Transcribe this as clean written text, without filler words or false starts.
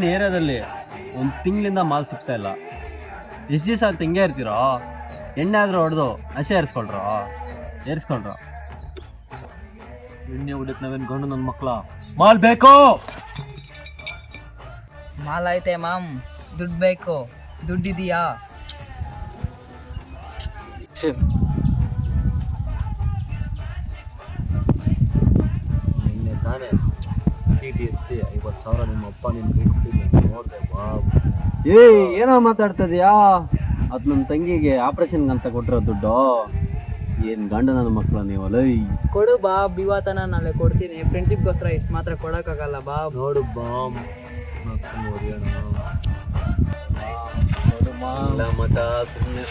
ಇಲ್ಲಿನ ಏರಿಯಾದಲ್ಲಿ ಒಂದು ತಿಂಗಳಿಂದ ಮಾಲ್ ಸಿಗ್ತಾ ಇಲ್ಲ. ಎಷ್ಟು ದಿವಸ ಅಂತ ಹಿಂಗೆ ಇರ್ತೀರೋ? ಎಣ್ಣೆ ಆದರೂ ಹೊಡೆದು ಹಸೆ ಏರಿಸ್ಕೊಳ್ರೋ. ಎಣ್ಣೆ ಹೊಡಿತ್ ನಾವೇನು ಗಂಡು ನನ್ನ ಮಕ್ಕಳ ಮಾಲ್ ಬೇಕು. ಮಾಲ್ ಐತೆ ಮಾಮ್, ದುಡ್ಡು ಬೇಕು. ದುಡ್ಡಿದೆಯಾ? ನಿನ್ನೆ ತಾನೇ ಟಿ ಎತ್ತಿ 50,000 ನಿಮ್ಮ ಅಪ್ಪ ನಿನ್ನ ಕೈ ಕೊಟ್ಟಿದ್ದೆ ನೋಡಿದೆ. ಏನೋ ಮಾತಾಡ್ತದ್ಯಾ? ಅದು ನನ್ನ ತಂಗಿಗೆ ಆಪ್ರೇಷನ್ಗಂತ ಕೊಟ್ಟಿರೋ ದುಡ್ಡು. ಏನು ಗಂಡ ನನ್ನ ಮಕ್ಕಳ ನೀವು ಲೈ. ಕೊಡು ಬಾಬ್, ಇವತ್ತನ ನಾಳೆ ಕೊಡ್ತೀನಿ. ಫ್ರೆಂಡ್ಶಿಪ್ಗೋಸ್ಕರ ಇಷ್ಟು ಮಾತ್ರ ಕೊಡೋಕ್ಕಾಗಲ್ಲ ಬಾಬ್. ನೋಡು ಬಾಮ್ ನೋಡಿಯೋಣ ಮತ ಸುಮ್ಮನೆ